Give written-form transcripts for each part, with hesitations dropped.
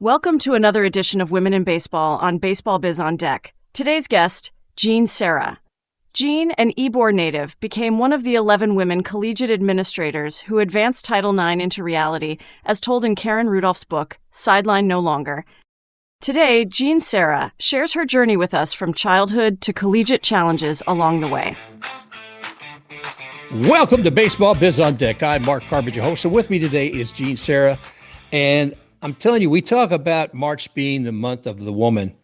Welcome to another edition of Women in Baseball on Baseball Biz on Deck. Today's guest, Cerra. Jean, an Ybor native, became one of the 11 women collegiate administrators who advanced Title IX into reality, as told in Karen Rudolph's book, Sideline No Longer. Today, Cerra shares her journey with us from childhood to collegiate challenges along the way. Welcome to Baseball Biz on Deck. I'm Mark Carbage, your host, and with me today is Cerra. And I'm telling you, we talk about March being the month of the woman,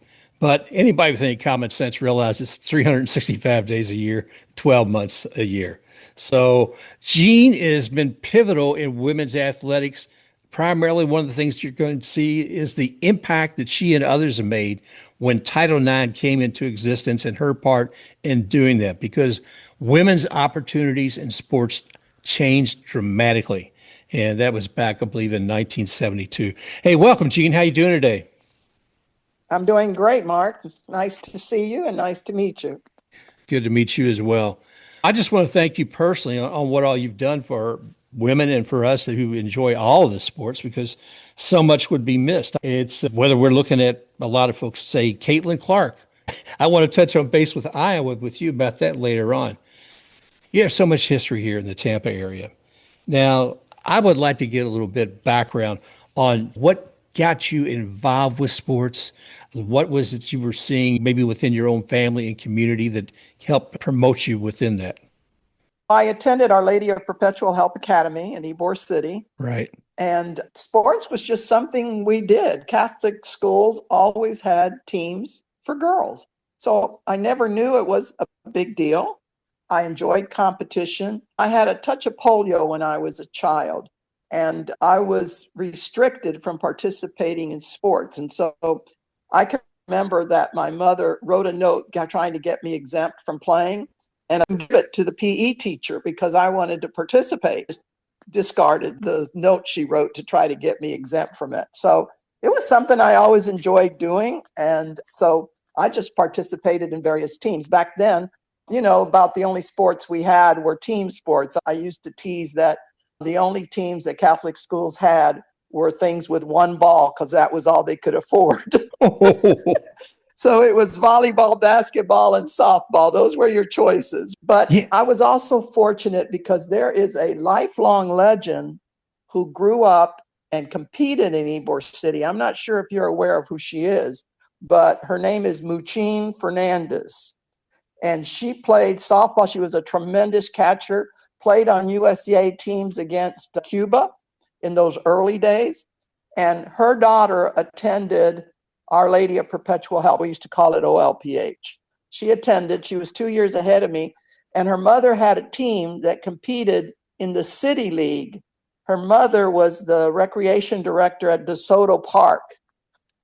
but anybody with any common sense realizes it's 365 days a year, 12 months a year. So Jean has been pivotal in women's athletics. Primarily, one of the things you're going to see is the impact that she and others have made when Title IX came into existence and her part in doing that, because women's opportunities in sports changed dramatically. And that was back, I believe, in 1972. Hey, welcome, Jean. How you doing today? I'm doing great, Mark. Nice to see you and nice to meet you. Good to meet you as well. I just want to thank you personally on what all you've done for women and for us who enjoy all of the sports, because so much would be missed. It's whether we're looking at, a lot of folks say, Caitlin Clark. I want to touch on base with Iowa with you about that later on. You have so much history here in the Tampa area. Now, I would like to get a little bit background on what got you involved with sports. What was it you were seeing maybe within your own family and community that helped promote you within that? I attended Our Lady of Perpetual Help Academy in Ybor City. Right. And sports was just something we did. Catholic schools always had teams for girls. So I never knew it was a big deal. I enjoyed competition. I had a touch of polio when I was a child, and I was restricted from participating in sports. And so I can remember that my mother wrote a note trying to get me exempt from playing, and I gave it to the PE teacher because I wanted to participate. Discarded the note she wrote to try to get me exempt from it. So it was something I always enjoyed doing. And so I just participated in various teams. Back then, about the only sports we had were team sports. I used to tease that the only teams that Catholic schools had were things with one ball because that was all they could afford. So it was volleyball, basketball, and softball. Those were your choices. But yeah. I was also fortunate because there is a lifelong legend who grew up and competed in Ybor City. I'm not sure if you're aware of who she is, but her name is Moochine Fernandez. And she played softball. She was a tremendous catcher, played on USA teams against Cuba in those early days. And her daughter attended Our Lady of Perpetual Help. We used to call it OLPH. She attended. She was 2 years ahead of me. And her mother had a team that competed in the City League. Her mother was the recreation director at DeSoto Park.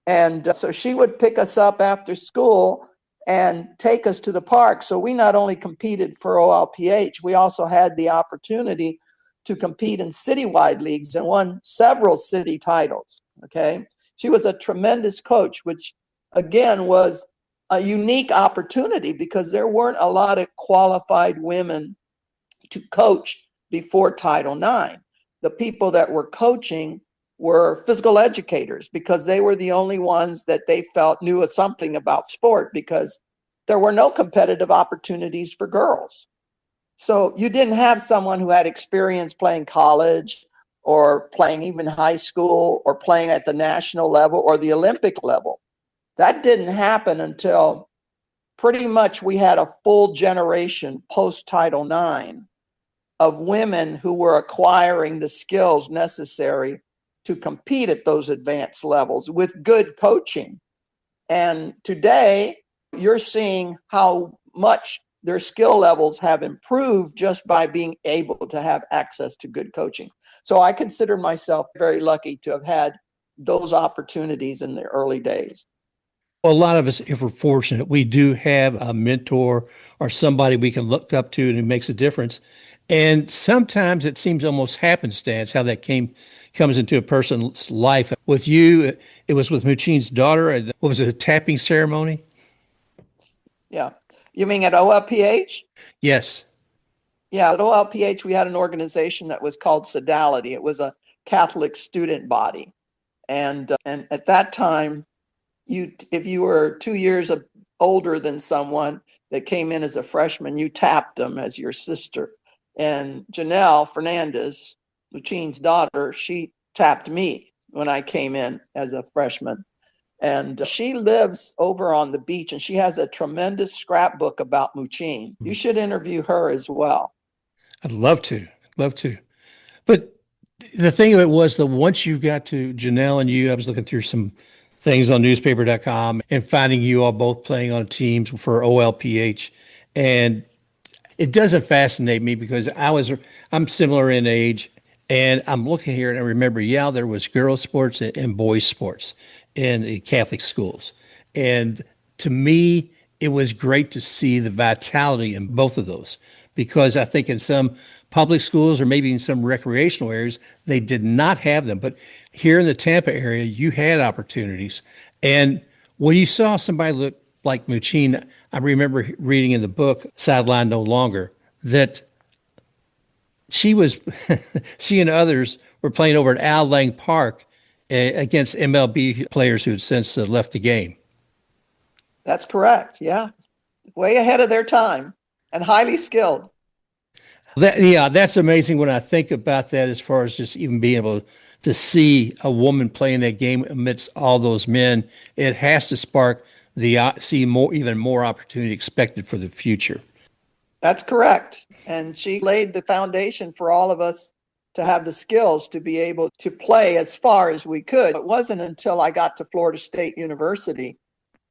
And so she would pick us up after school and take us to the park. So we not only competed for OLPH, we also had the opportunity to compete in citywide leagues and won several city titles. Okay. She was a tremendous coach, which again was a unique opportunity because there weren't a lot of qualified women to coach before Title IX. The people that were coaching were physical educators because they were the only ones that they felt knew something about sport because there were no competitive opportunities for girls. So you didn't have someone who had experience playing college or playing even high school or playing at the national level or the Olympic level. That didn't happen until pretty much we had a full generation post-Title IX of women who were acquiring the skills necessary to compete at those advanced levels with good coaching. And today, you're seeing how much their skill levels have improved just by being able to have access to good coaching. So I consider myself very lucky to have had those opportunities in the early days. Well, a lot of us, if we're fortunate, we do have a mentor or somebody we can look up to and who makes a difference. And sometimes it seems almost happenstance how that comes into a person's life. With you, it was with Moochine's daughter. What was it, a tapping ceremony? Yeah. You mean at OLPH? Yes. Yeah, at OLPH, we had an organization that was called Sodality. It was a Catholic student body. And at that time, if you were 2 years older than someone that came in as a freshman, you tapped them as your sister. And Janelle Fernandez, Moochine's daughter, she tapped me when I came in as a freshman. And she lives over on the beach, and she has a tremendous scrapbook about Moochine. You should interview her as well. I'd love to, love to. But the thing of it was that once you got to Janelle and you, I was looking through some things on newspaper.com and finding you all both playing on teams for OLPH. And it doesn't fascinate me because I'm similar in age, and I'm looking here and I remember, yeah, there was girls sports and boys sports in the Catholic schools. And to me, it was great to see the vitality in both of those, because I think in some public schools or maybe in some recreational areas, they did not have them. But here in the Tampa area, you had opportunities. And when you saw somebody look like Moochine, I remember reading in the book, Sideline No Longer, that she and others were playing over at Al Lang Park against MLB players who had since left the game. That's correct. Yeah. Way ahead of their time and highly skilled. That's amazing when I think about that, as far as just even being able to see a woman playing that game amidst all those men. It has to spark even more opportunity expected for the future. That's correct. And she laid the foundation for all of us to have the skills to be able to play as far as we could. It wasn't until I got to Florida State University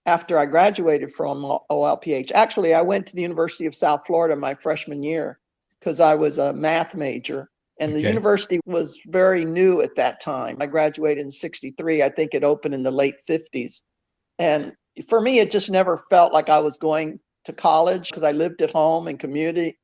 after I graduated from OLPH. Actually, I went to the University of South Florida my freshman year because I was a math major. And the university was very new at that time. I graduated in 63. I think it opened in the late 50s. And for me, it just never felt like I was going to college because I lived at home and commuted,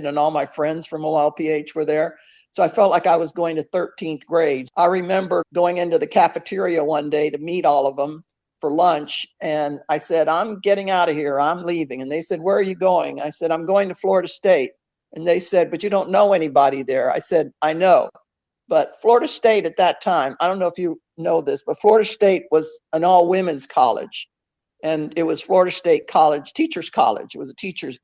and all my friends from OLPH were there. So I felt like I was going to 13th grade. I remember going into the cafeteria one day to meet all of them for lunch. And I said, I'm getting out of here. I'm leaving. And they said, where are you going? I said, I'm going to Florida State. And they said, but you don't know anybody there. I said, I know. But Florida State at that time, I don't know if you know this, but Florida State was an all-women's college. And it was Florida State College, Teachers College. It was a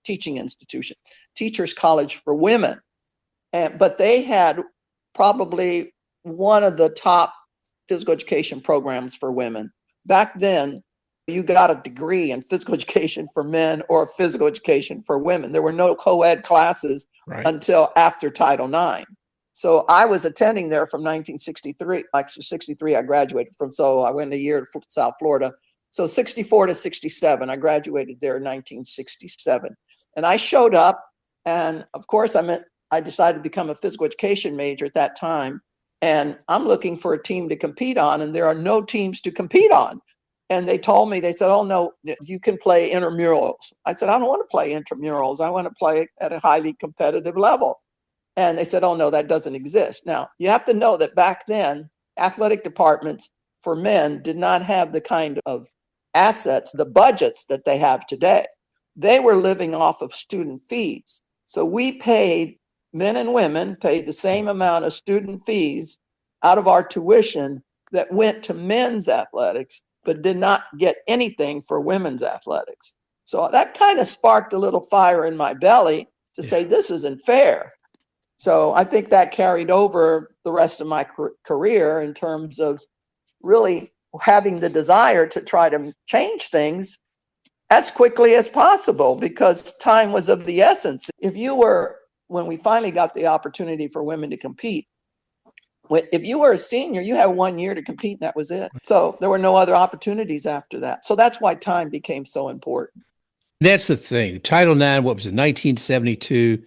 teaching institution, Teachers College for women. But they had probably one of the top physical education programs for women. Back then, you got a degree in physical education for men or physical education for women. There were no co-ed classes until after Title IX. So I was attending there from 1963. Like 63, I graduated from, so I went a year to South Florida. So 64 to 67, I graduated there in 1967. And I showed up, and of course I decided to become a physical education major at that time. And I'm looking for a team to compete on, and there are no teams to compete on. And they told me, they said, oh, no, you can play intramurals. I said, I don't want to play intramurals. I want to play at a highly competitive level. And they said, oh, no, that doesn't exist. Now, you have to know that back then, athletic departments for men did not have the kind of assets, the budgets that they have today. They were living off of student fees. So we paid, men and women paid the same amount of student fees out of our tuition that went to men's athletics, but did not get anything for women's athletics. So that kind of sparked a little fire in my belly to say, this isn't fair. So I think that carried over the rest of my career in terms of really having the desire to try to change things as quickly as possible, because time was of the essence. When we finally got the opportunity for women to compete, if you were a senior, you had 1 year to compete, and that was it. So there were no other opportunities after that. So that's why time became so important. That's the thing. Title IX, what was it, 1972?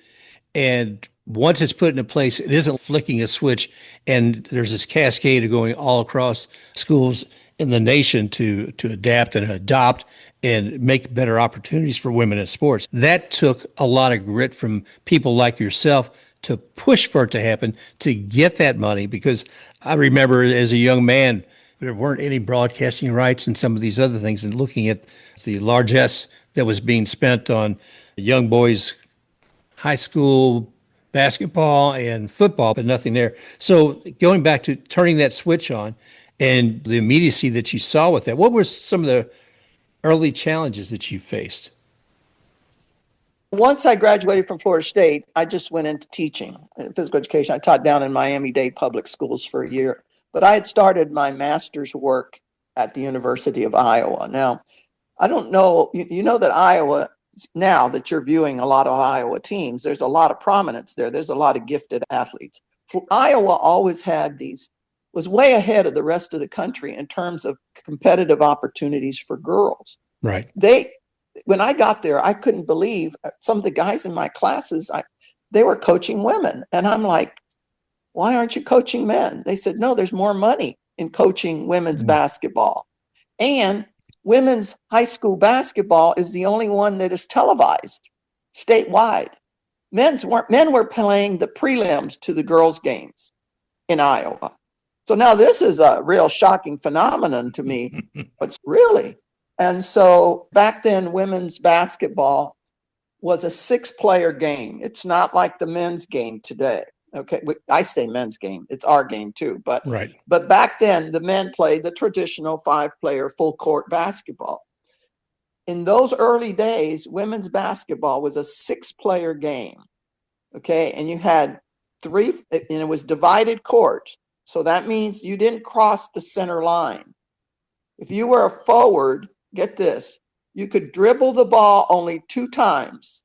And once it's put into place, it isn't flicking a switch, and there's this cascade of going all across schools in the nation to adapt and adopt and make better opportunities for women in sports. That took a lot of grit from people like yourself to push for it to happen, to get that money, because I remember as a young man, there weren't any broadcasting rights and some of these other things, and looking at the largesse that was being spent on young boys' high school basketball and football, but nothing there. So going back to turning that switch on and the immediacy that you saw with that. What were some of the early challenges that you faced? Once I graduated from Florida State, I just went into teaching physical education. I taught down in Miami-Dade public schools for a year, but I had started my master's work at the University of Iowa. Now, I don't know, you know that Iowa, now that you're viewing a lot of Iowa teams, there's a lot of prominence there. There's a lot of gifted athletes. Iowa always had was way ahead of the rest of the country in terms of competitive opportunities for girls. Right. When I got there, I couldn't believe some of the guys in my classes, they were coaching women. And I'm like, why aren't you coaching men? They said, no, there's more money in coaching women's basketball. And women's high school basketball is the only one that is televised statewide. Men were playing the prelims to the girls' games in Iowa. So now this is a real shocking phenomenon to me. It's really. And so back then, women's basketball was a 6-player game. It's not like the men's game today. Okay, I say men's game. It's our game too. But right. But back then, the men played the traditional 5-player full court basketball. In those early days, women's basketball was a 6-player game. Okay, and you had 3, and it was divided court. So that means you didn't cross the center line. If you were a forward, get this, you could dribble the ball only 2 times,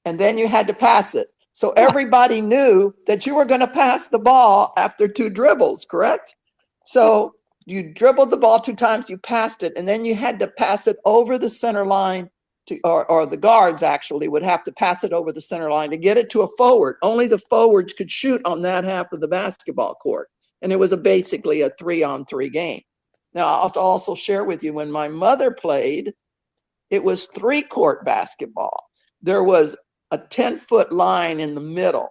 and then you had to pass it. So everybody knew that you were going to pass the ball after 2 dribbles, correct? So you dribbled the ball 2 times, you passed it, and then you had to pass it over the center line, or the guards actually would have to pass it over the center line to get it to a forward. Only the forwards could shoot on that half of the basketball court. And it was basically a 3-on-3 game. Now, I'll also share with you, when my mother played, it was 3-court basketball. There was a 10-foot line in the middle,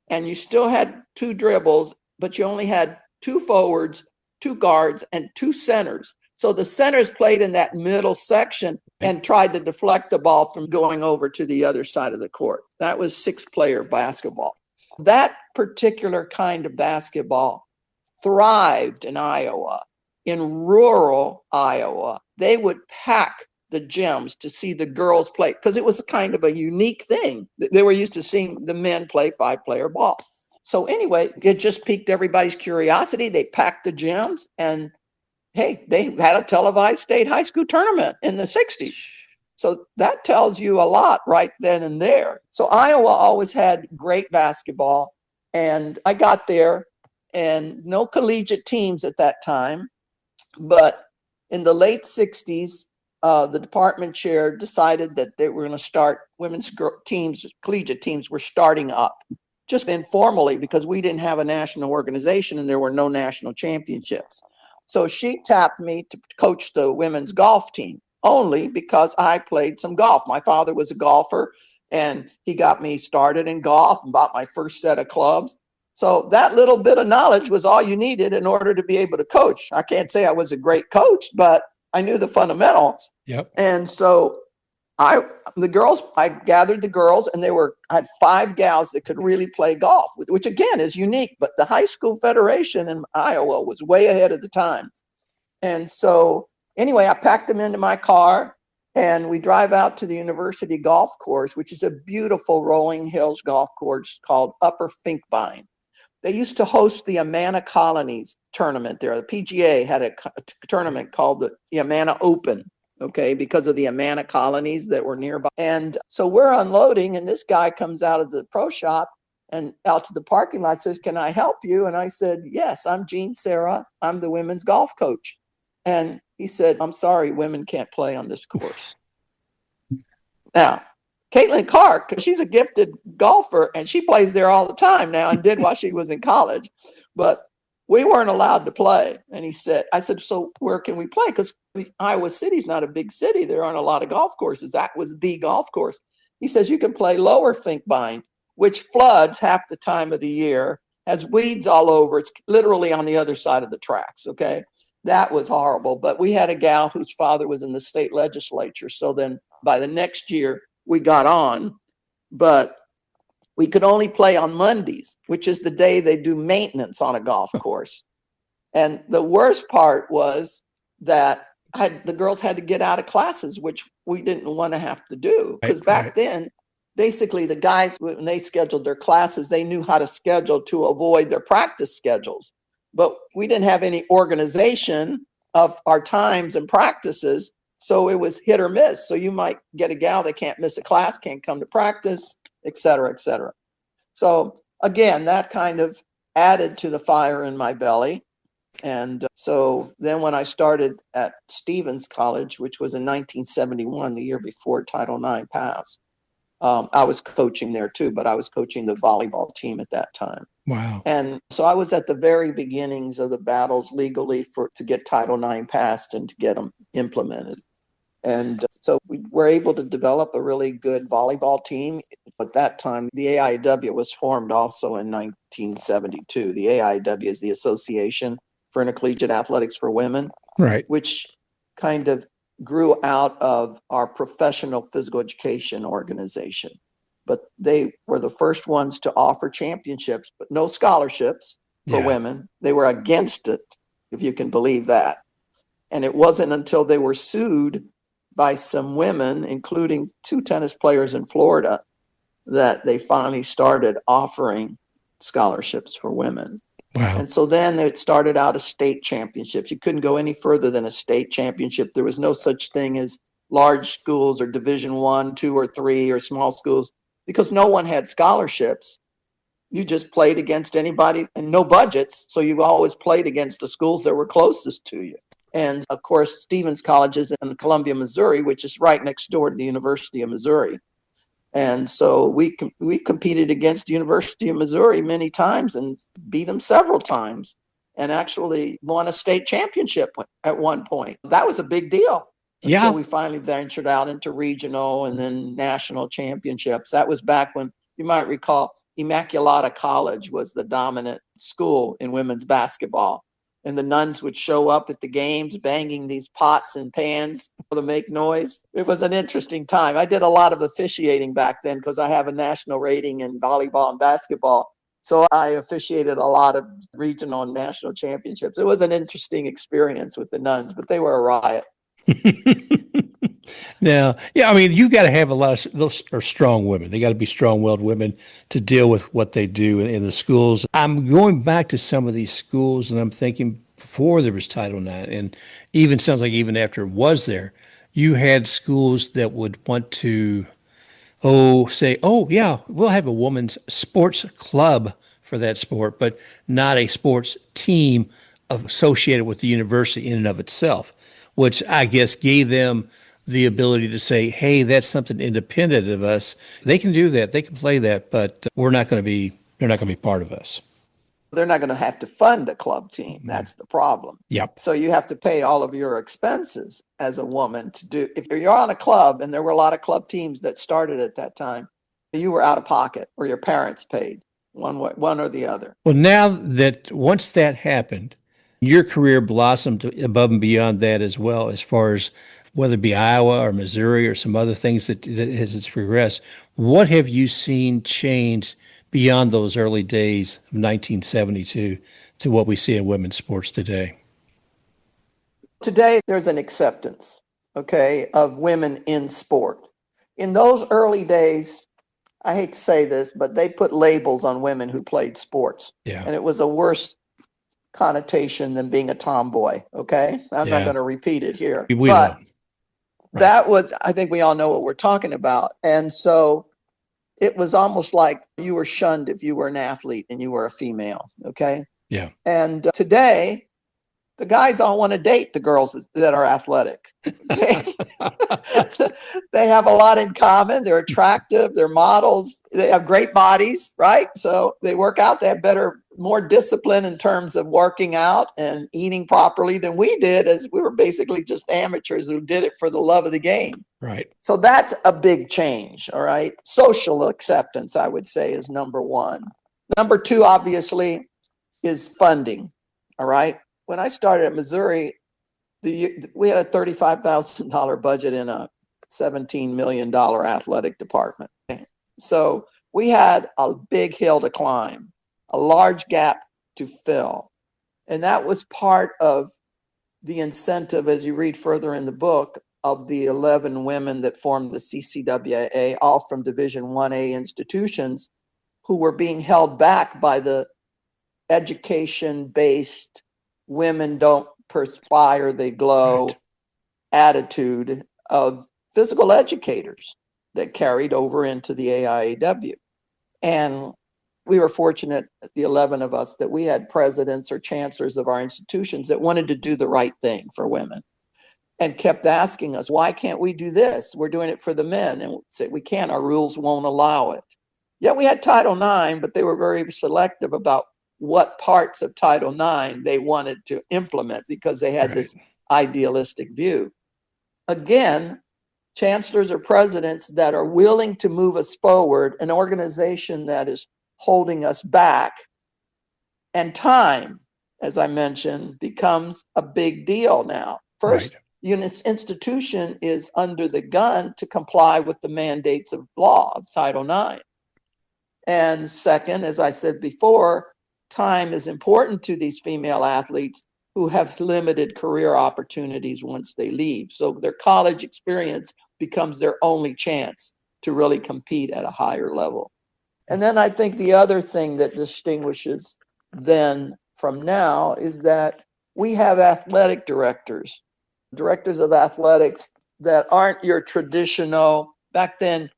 and you still had 2 dribbles, but you only had 2 forwards, 2 guards, and 2 centers. So the centers played in that middle section and tried to deflect the ball from going over to the other side of the court. That was 6-player basketball. That particular kind of basketball thrived in Iowa. In rural Iowa, they would pack the gyms to see the girls play, because it was kind of a unique thing. They were used to seeing the men play 5-player ball. So anyway, it just piqued everybody's curiosity. They packed the gyms, and hey, they had a televised state high school tournament in the 60s. So that tells you a lot right then and there. So Iowa always had great basketball, and I got there, and no collegiate teams at that time. But in the late 60s, the department chair decided that they were going to start women's teams, collegiate teams were starting up, just informally, because we didn't have a national organization and there were no national championships. So she tapped me to coach the women's golf team, only because I played some golf. My father was a golfer, and he got me started in golf and bought my first set of clubs. So that little bit of knowledge was all you needed in order to be able to coach. I can't say I was a great coach, but I knew the fundamentals. Yep. And so I gathered the girls, and I had 5 gals that could really play golf, which again is unique, but the high school federation in Iowa was way ahead of the times. And so anyway, I packed them into my car, and we drive out to the university golf course, which is a beautiful rolling hills golf course called Upper Finkbine. They used to host the Amana Colonies tournament there. The PGA had a tournament called the Amana Open, okay, because of the Amana Colonies that were nearby. And so we're unloading, and this guy comes out of the pro shop and out to the parking lot, says, "Can I help you?" And I said, "Yes, I'm Gene Cerra. I'm the women's golf coach." And he said, "I'm sorry, women can't play on this course." Now, Caitlin Clark, she's a gifted golfer, and she plays there all the time now, and did while she was in college. But we weren't allowed to play. And I said, "So where can we play?" Because Iowa City's not a big city. There aren't a lot of golf courses. That was the golf course. He says, "You can play Lower Finkbine, which floods half the time of the year, has weeds all over. It's literally on the other side of the tracks." Okay. That was horrible. But we had a gal whose father was in the state legislature. So then by the next year, we got on, but we could only play on Mondays, which is the day they do maintenance on a golf course. And the worst part was that the girls had to get out of classes, which we didn't want to have to do. Because back then, basically the guys, when they scheduled their classes, they knew how to schedule to avoid their practice schedules. But we didn't have any organization of our times and practices. So it was hit or miss. So you might get a gal that can't miss a class, can't come to practice, et cetera, et cetera. So again, that kind of added to the fire in my belly. And so then when I started at Stevens College, which was in 1971, the year before Title IX passed, I was coaching there too, but I was coaching the volleyball team at that time. Wow. And so I was at the very beginnings of the battles legally to get Title IX passed and to get them implemented. And so we were able to develop a really good volleyball team. At that time, the AIW was formed also in 1972. The AIW is the Association for Intercollegiate Athletics for Women, right, which kind of grew out of our professional physical education organization. But they were the first ones to offer championships, but no scholarships for women. They were against it, if you can believe that. And it wasn't until they were sued by some women, including 2 tennis players in Florida, that they finally started offering scholarships for women. Wow. And so then it started out as state championships. You couldn't go any further than a state championship. There was no such thing as large schools or Division 1, 2, or 3 or small schools because no one had scholarships. You just played against anybody and no budgets. So you always played against the schools that were closest to you. And of course, Stevens College is in Columbia, Missouri, which is right next door to the University of Missouri. And so we competed against the University of Missouri many times and beat them several times and actually won a state championship at one point. That was a big deal until we finally ventured out into regional and then national championships. That was back when, you might recall, Immaculata College was the dominant school in women's basketball. And the nuns would show up at the games banging these pots and pans to make noise. It was an interesting time. I did a lot of officiating back then because I have a national rating in volleyball and basketball. So I officiated a lot of regional and national championships. It was an interesting experience with the nuns, but they were a riot. Now, I mean, you got to have a lot of those are strong women. They got to be strong-willed women to deal with what they do in the schools. I'm going back to some of these schools, and I'm thinking before there was Title IX, and even sounds like even after it was there, you had schools that would want to, say, we'll have a women's sports club for that sport, but not a sports team associated with the university in and of itself, which I guess gave them the ability to say, hey, that's something independent of us. They can do that. They can play that, but they're not going to be part of us. They're not going to have to fund a club team. That's the problem. Yep. So you have to pay all of your expenses as a woman to do. If you're on a club, and there were a lot of club teams that started at that time, you were out of pocket or your parents paid one way, one or the other. Well, now that once that happened, your career blossomed above and beyond that as well, as far as whether it be Iowa or Missouri or some other things that as it's progressed. What have you seen change beyond those early days of 1972 to what we see in women's sports today? Today, there's an acceptance, of women in sport. In those early days, I hate to say this, but they put labels on women who played sports. Yeah. And it was a worse connotation than being a tomboy, okay? I'm not going to repeat it here. But that was, I think we all know what we're talking about. And so it was almost like you were shunned if you were an athlete and you were a female, okay? Yeah. And today, the guys all want to date the girls that are athletic. Okay? They have a lot in common. They're attractive. They're models. They have great bodies, right? So they work out. They have more discipline in terms of working out and eating properly than we did, as we were basically just amateurs who did it for the love of the game. Right. So that's a big change, all right? Social acceptance, I would say, is number one. Number two, obviously, is funding, all right? When I started at Missouri, we had a $35,000 budget in a $17 million athletic department. So we had a big hill to climb, a large gap to fill. And that was part of the incentive, as you read further in the book, of the 11 women that formed the CCWA, all from Division 1A institutions, who were being held back by the education-based women don't perspire, they glow Right. attitude of physical educators that carried over into the AIAW. And we were fortunate, the 11 of us, that we had presidents or chancellors of our institutions that wanted to do the right thing for women and kept asking us, why can't we do this? We're doing it for the men. And we said, we can't, our rules won't allow it. Yet we had Title IX, but they were very selective about what parts of Title IX they wanted to implement because they had this idealistic view. Again, chancellors or presidents that are willing to move us forward, an organization that is holding us back, and time, as I mentioned, becomes a big deal now. First, unit's institution is under the gun to comply with the mandates of law of Title IX. And second, as I said before, time is important to these female athletes who have limited career opportunities once they leave. So their college experience becomes their only chance to really compete at a higher level. And then I think the other thing that distinguishes then from now is that we have athletic directors of athletics that aren't your traditional, back then,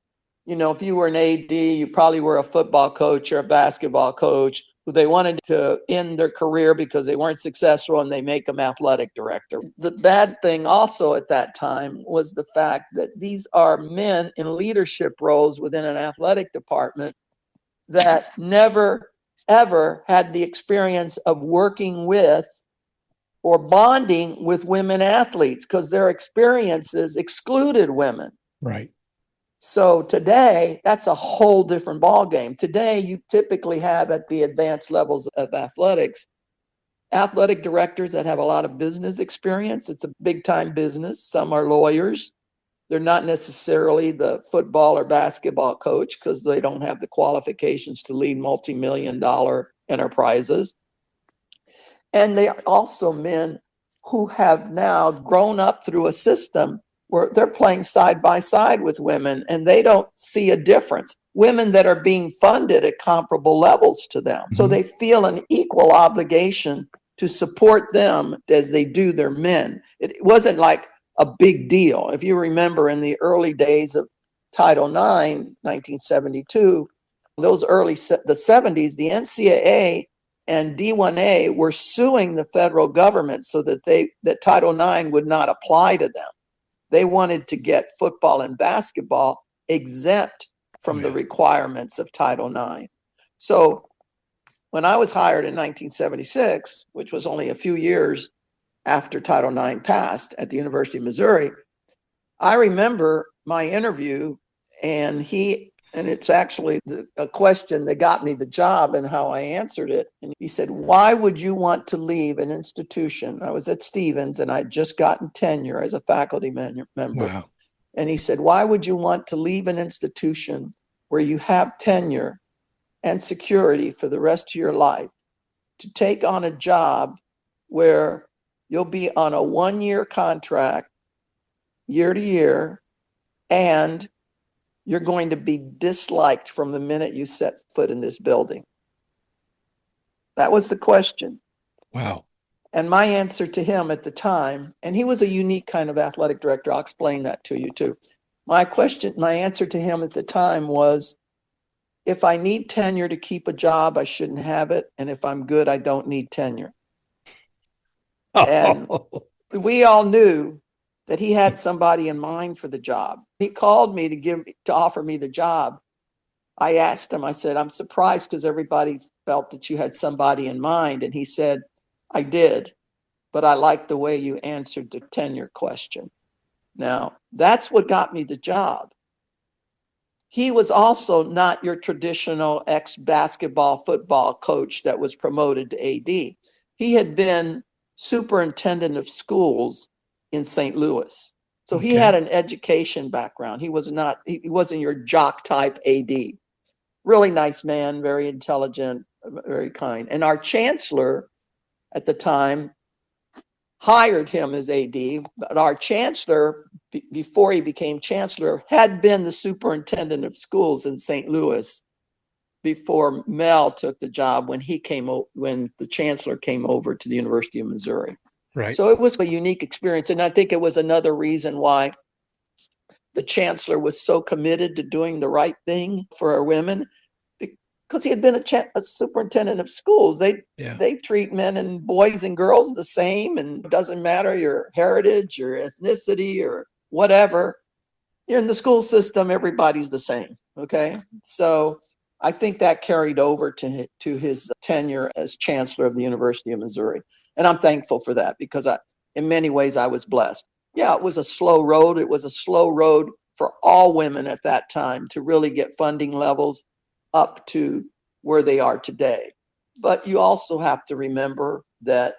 you know, if you were an AD, you probably were a football coach or a basketball coach who they wanted to end their career because they weren't successful and they make them athletic director. The bad thing also at that time was the fact that these are men in leadership roles within an athletic department that never, ever had the experience of working with or bonding with women athletes because their experiences excluded women. Right. So today, that's a whole different ballgame. Today, you typically have at the advanced levels of athletics, athletic directors that have a lot of business experience. It's a big time business. Some are lawyers. They're not necessarily the football or basketball coach because they don't have the qualifications to lead multi-million-dollar enterprises. And they are also men who have now grown up through a system where they're playing side by side with women and they don't see a difference. Women that are being funded at comparable levels to them. So they feel an equal obligation to support them as they do their men. It wasn't like a big deal. If you remember in the early days of Title IX, 1972, those early, the 70s, the NCAA and D1A were suing the federal government so that Title IX would not apply to them. They wanted to get football and basketball exempt from the requirements of Title IX. So when I was hired in 1976, which was only a few years after Title IX passed at the University of Missouri, I remember my interview, and it's actually a question that got me the job and how I answered it. And he said, why would you want to leave an institution? I was at Stevens and I'd just gotten tenure as a faculty member. Wow. And he said, why would you want to leave an institution where you have tenure and security for the rest of your life to take on a job where you'll be on a 1-year contract, year to year, and you're going to be disliked from the minute you set foot in this building? That was the question. Wow. And my answer to him at the time, and he was a unique kind of athletic director, I'll explain that to you too. My answer to him at the time was, if I need tenure to keep a job, I shouldn't have it. And if I'm good, I don't need tenure. And we all knew that he had somebody in mind for the job. He called me to offer me the job. I asked him, I said, I'm surprised because everybody felt that you had somebody in mind. And he said, I did, but I like the way you answered the tenure question. Now, that's what got me the job. He was also not your traditional ex-basketball football coach that was promoted to AD. He had been superintendent of schools in St. Louis. So he had an education background. He wasn't your jock type AD. Really nice man, very intelligent, very kind. And our chancellor at the time hired him as AD, but our chancellor, before he became chancellor, had been the superintendent of schools in St. Louis before Mel took the job when the chancellor came over to the University of Missouri. Right. So it was a unique experience. And I think it was another reason why the chancellor was so committed to doing the right thing for our women, because he had been a superintendent of schools. They treat men and boys and girls the same, and it doesn't matter your heritage, your ethnicity, or whatever. You're in the school system, everybody's the same. Okay. So I think that carried over to his tenure as chancellor of the University of Missouri. And I'm thankful for that, because in many ways I was blessed. Yeah, it was a slow road. It was a slow road for all women at that time to really get funding levels up to where they are today. But you also have to remember that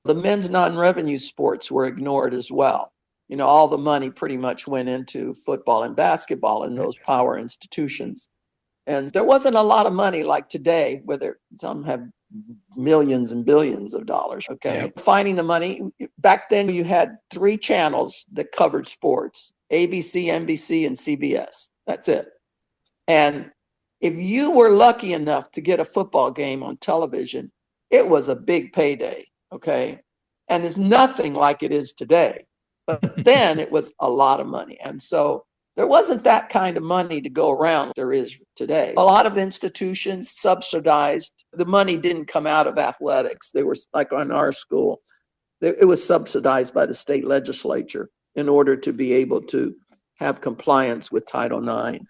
the men's non-revenue sports were ignored as well. All the money pretty much went into football and basketball in those power institutions. And there wasn't a lot of money like today, where some have millions and billions of dollars. Okay. Yep. Finding the money. Back then you had 3 channels that covered sports: ABC, NBC, and CBS. That's it. And if you were lucky enough to get a football game on television, it was a big payday. Okay. And it's nothing like it is today. But then it was a lot of money. And so there wasn't that kind of money to go around there is today. A lot of institutions subsidized. The money didn't come out of athletics. They were, like on our school, it was subsidized by the state legislature in order to be able to have compliance with Title IX.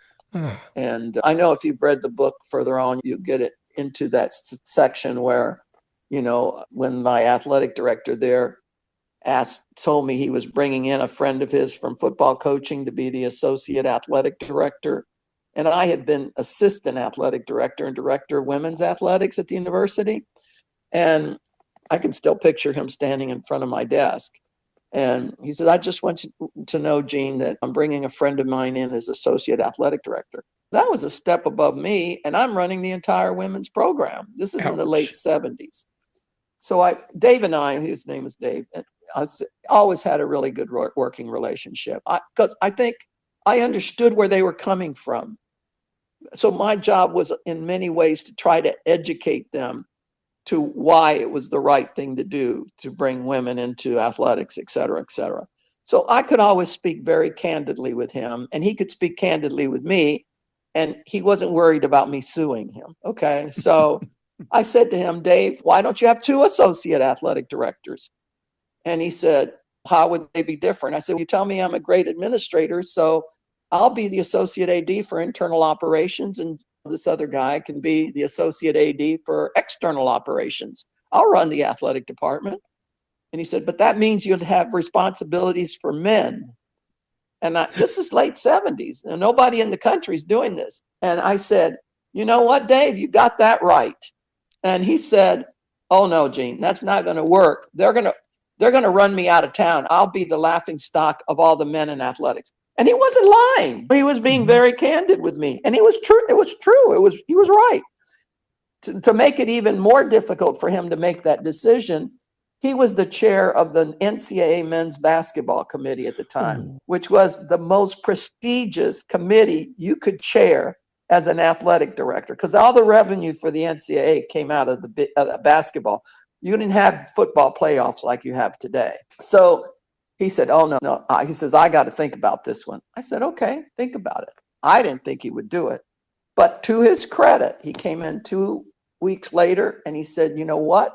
And I know if you've read the book further on, you get it into that section where, when my athletic director there told me he was bringing in a friend of his from football coaching to be the associate athletic director. And I had been assistant athletic director and director of women's athletics at the university. And I can still picture him standing in front of my desk. And he said, "I just want you to know, Gene, that I'm bringing a friend of mine in as associate athletic director." That was a step above me, and I'm running the entire women's program. This is in the late 70s. So Dave and I, his name is Dave, I always had a really good working relationship, because I think I understood where they were coming from. So my job was in many ways to try to educate them to why it was the right thing to do to bring women into athletics, et cetera, et cetera. So I could always speak very candidly with him, and he could speak candidly with me, and he wasn't worried about me suing him. Okay, so I said to him, "Dave, why don't you have 2 associate athletic directors?" And he said, "How would they be different?" I said, "You tell me I'm a great administrator, so I'll be the associate AD for internal operations, and this other guy can be the associate AD for external operations. I'll run the athletic department." And he said, "But that means you'd have responsibilities for men." And this is late 70s, and nobody in the country is doing this. And I said, "You know what, Dave, you got that right." And he said, "Oh no, Gene, that's not going to work. They're going to run me out of town. I'll be the laughing stock of all the men in athletics." And he wasn't lying. He was being very candid with me. And he was true. It was true. He was right. To make it even more difficult for him to make that decision, he was the chair of the NCAA men's basketball committee at the time, which was the most prestigious committee you could chair as an athletic director, because all the revenue for the NCAA came out of the basketball. You didn't have football playoffs like you have today. So he said, "Oh, no. He says, "I got to think about this one." I said, "Okay, think about it." I didn't think he would do it. But to his credit, he came in 2 weeks later and he said, "You know what?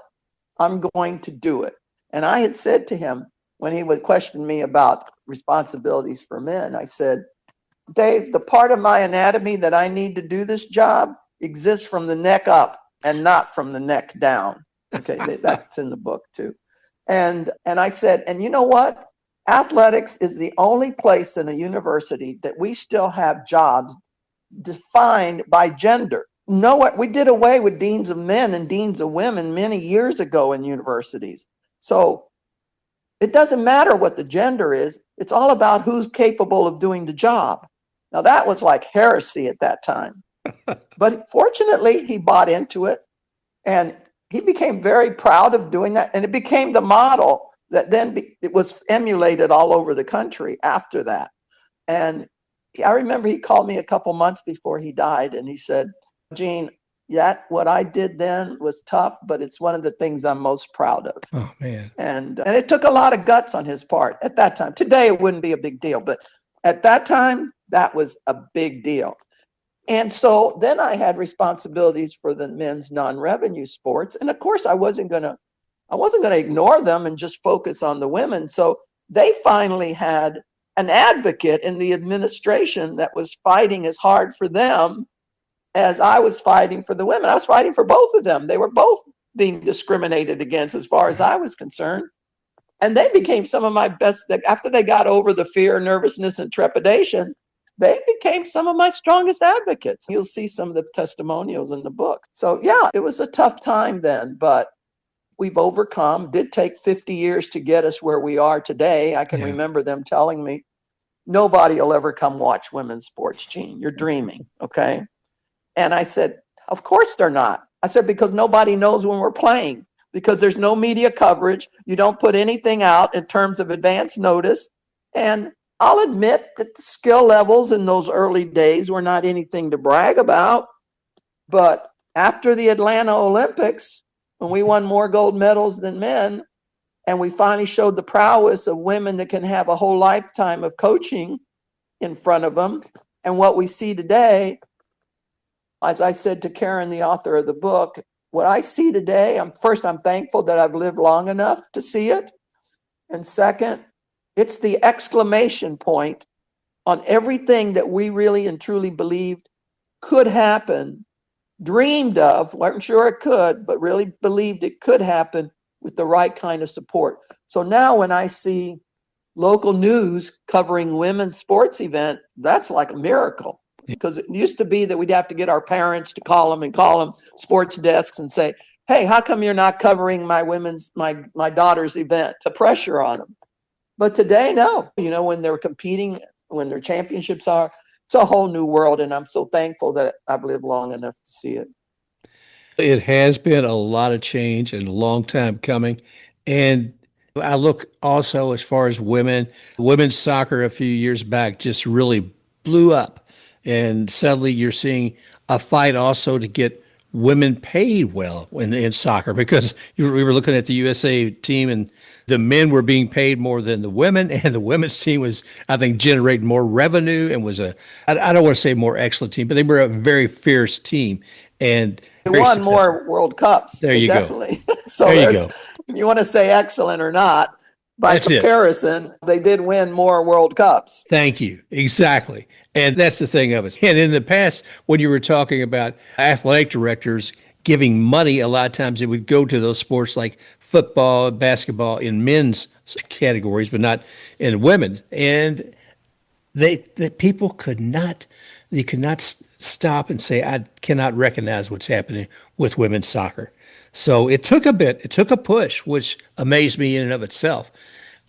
I'm going to do it." And I had said to him, when he would question me about responsibilities for men, I said, "Dave, the part of my anatomy that I need to do this job exists from the neck up and not from the neck down." Okay, that's in the book too. And I said, "And you know what? Athletics is the only place in a university that we still have jobs defined by gender. We did away with deans of men and deans of women many years ago in universities. So it doesn't matter what the gender is. It's all about who's capable of doing the job." Now that was like heresy at that time. But fortunately, he bought into it. And he became very proud of doing that. And it became the model that then it was emulated all over the country after that. And I remember he called me a couple months before he died, and he said, Gene, what I did then was tough, but it's one of the things I'm most proud of. Oh, man. And it took a lot of guts on his part at that time. Today, it wouldn't be a big deal, but at that time, that was a big deal. And so then I had responsibilities for the men's non-revenue sports. And of course, I wasn't going to ignore them and just focus on the women. So they finally had an advocate in the administration that was fighting as hard for them as I was fighting for the women. I was fighting for both of them. They were both being discriminated against as far as I was concerned. And they became some of my best, after they got over the fear, nervousness, and trepidation, they became some of my strongest advocates. You'll see some of the testimonials in the book. So yeah, it was a tough time then, but we've overcome. Did take 50 years to get us where we are today. I can remember them telling me, nobody will ever come watch women's sports, Gene. You're dreaming, okay? And I said, of course they're not. I said, because nobody knows when we're playing, because there's no media coverage. You don't put anything out in terms of advance notice. And I'll admit that the skill levels in those early days were not anything to brag about. But after the Atlanta Olympics, when we won more gold medals than men, and we finally showed the prowess of women that can have a whole lifetime of coaching in front of them, and what we see today, as I said to Karen, the author of the book, what I see today, I'm thankful that I've lived long enough to see it. And second, it's the exclamation point on everything that we really and truly believed could happen, dreamed of, weren't sure it could, but really believed it could happen with the right kind of support. So now when I see local news covering women's sports event, that's like a miracle. Because it used to be that we'd have to get our parents to call them sports desks and say, hey, how come you're not covering my daughter's event? The pressure on them. But today, no. When they're competing, when their championships are, it's a whole new world. And I'm so thankful that I've lived long enough to see it. It has been a lot of change and a long time coming. And I look also as far as women's soccer a few years back just really blew up. And suddenly you're seeing a fight also to get women paid well in soccer, because we were looking at the USA team and the men were being paid more than the women, and the women's team was, I think, generating more revenue and was I don't want to say more excellent team, but they were a very fierce team. And they won more World Cups. There you definitely. go. So there you go. You want to say excellent or not, by comparison, they did win more World Cups. Thank you. Exactly. And that's the thing of it. And in the past, when you were talking about athletic directors giving money, a lot of times it would go to those sports like football, basketball in men's categories, but not in women. And the people could not stop and say, I cannot recognize what's happening with women's soccer. So it took a push, which amazed me in and of itself.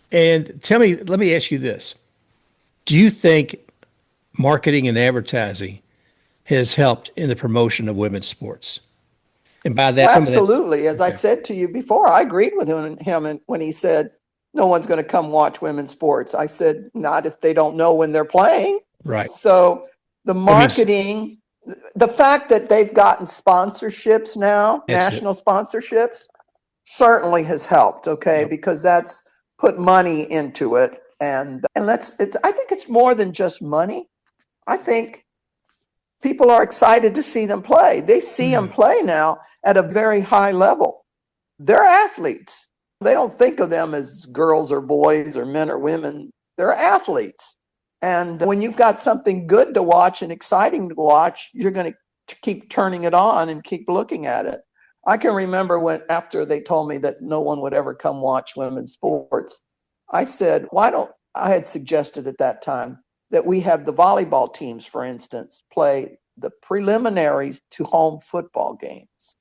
And let me ask you this. Do you think marketing and advertising has helped in the promotion of women's sports? And by that, absolutely. As I said to you before, I agreed with him when he said, no one's going to come watch women's sports. I said, not if they don't know when they're playing. Right. So the marketing, the fact that they've gotten sponsorships now, national sponsorships, certainly has helped, okay? Yep. Because that's put money into it. And I think it's more than just money. I think people are excited to see them play. They see them play now at a very high level. They're athletes. They don't think of them as girls or boys or men or women. They're athletes. And when you've got something good to watch and exciting to watch, you're going to keep turning it on and keep looking at it. I can remember after they told me that no one would ever come watch women's sports, I said, I had suggested at that time that we have the volleyball teams, for instance, play the preliminaries to home football games,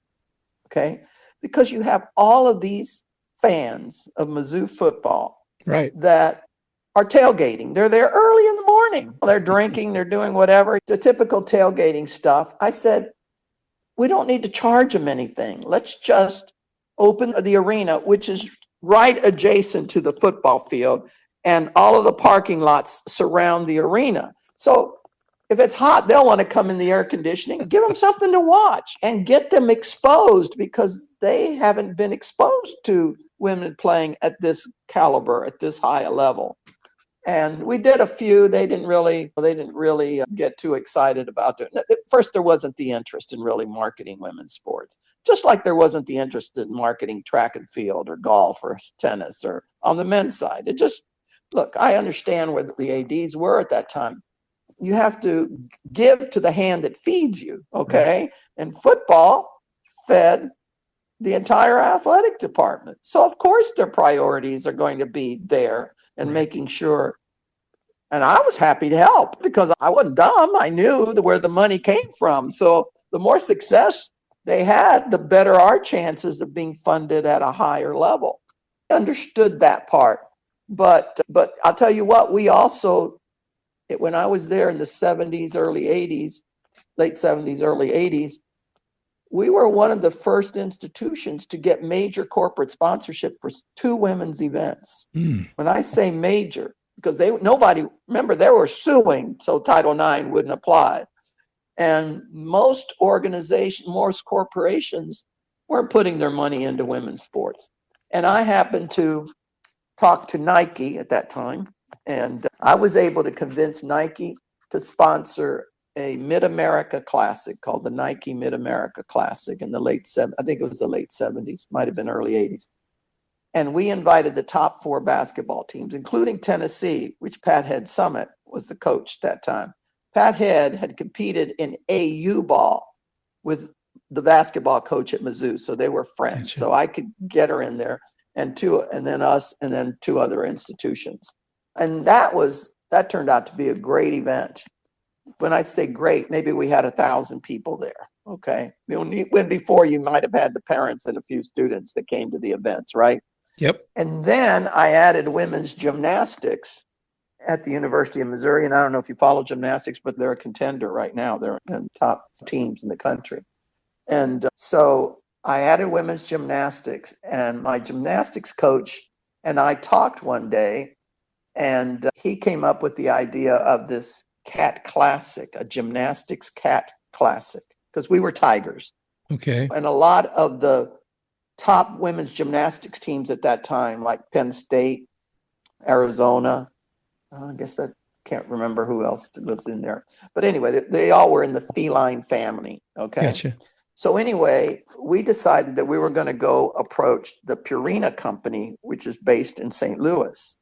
okay? Because you have all of these fans of Mizzou football, right, that are tailgating. They're there early in the morning. They're drinking, they're doing whatever, the typical tailgating stuff. I said, we don't need to charge them anything. Let's just open the arena, which is right adjacent to the football field, and all of the parking lots surround the arena. So if it's hot, they'll want to come in the air conditioning. Give them something to watch and get them exposed, because they haven't been exposed to women playing at this caliber, at this high a level. And we did a few. They didn't really get too excited about it. At first, there wasn't the interest in really marketing women's sports, just like there wasn't the interest in marketing track and field or golf or tennis or on the men's side. It just, look, I understand where the ADs were at that time. You have to give to the hand that feeds you, okay? And football fed the entire athletic department. So of course their priorities are going to be there and making sure. And I was happy to help because I wasn't dumb. I knew where the money came from. So the more success they had, the better our chances of being funded at a higher level. I understood that part. But I'll tell you what, we also, when I was there in the 70s, early 80s, late 70s, early 80s, we were one of the first institutions to get major corporate sponsorship for 2 women's events. When I say major, because remember, they were suing, so Title IX wouldn't apply. And most corporations weren't putting their money into women's sports. And I happened to talk to Nike at that time, and I was able to convince Nike to sponsor a Mid-America Classic called the Nike Mid-America Classic in the late 70s. I think it was the late 70s, might have been early 80s. And we invited the top 4 basketball teams, including Tennessee, which Pat Head Summit was the coach at that time. Pat Head had competed in AU ball with the basketball coach at Mizzou, so they were friends. Gotcha. So I could get her in there, and then us, and then 2 other institutions. And that turned out to be a great event. When I say great, maybe we had 1,000 people there. Okay. When before you might have had the parents and a few students that came to the events, right? Yep. And then I added women's gymnastics at the University of Missouri. And I don't know if you follow gymnastics, but they're a contender right now. They're in top teams in the country. And so I added women's gymnastics, and my gymnastics coach and I talked one day, and he came up with the idea of this cat classic, a gymnastics cat classic, because we were Tigers. Okay. And a lot of the top women's gymnastics teams at that time, like Penn State, Arizona, I guess that can't remember who else was in there. But anyway, they all were in the feline family. Okay. Gotcha. So anyway, we decided that we were going to go approach the Purina company, which is based in St. Louis.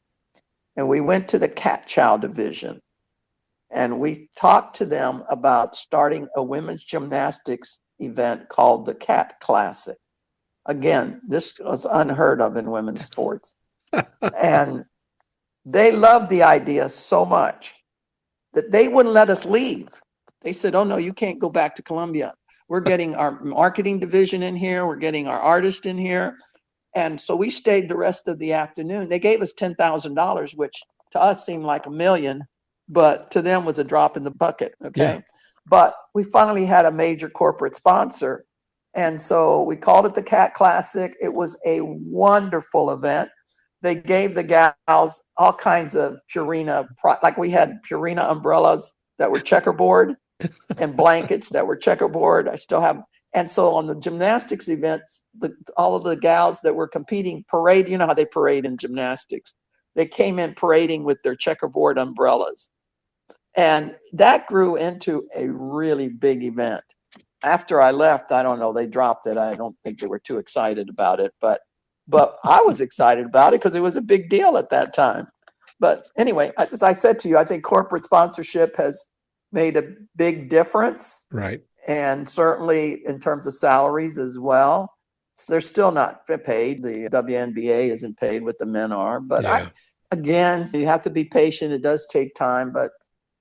And we went to the cat chow division. And we talked to them about starting a women's gymnastics event called the Cat Classic. Again, this was unheard of in women's sports. And they loved the idea so much that they wouldn't let us leave. They said, oh, no, you can't go back to Columbia. We're getting our marketing division in here. We're getting our artist in here. And so we stayed the rest of the afternoon. They gave us $10,000, which to us seemed like $1 million. But to them was a drop in the bucket, okay? Yeah. But we finally had a major corporate sponsor. And so we called it the Cat Classic. It was a wonderful event. They gave the gals all kinds of Purina, like we had Purina umbrellas that were checkerboard and blankets that were checkerboard. I still have. And so on the gymnastics events, all of the gals that were competing parade, you know how they parade in gymnastics. They came in parading with their checkerboard umbrellas. And that grew into a really big event. After I left, I don't know, they dropped it. I don't think they were too excited about it, but I was excited about it because it was a big deal at that time. But anyway, as I said to you, I think corporate sponsorship has made a big difference. Right. And certainly in terms of salaries as well. So they're still not paid. The WNBA isn't paid what the men are. But again, you have to be patient. It does take time. But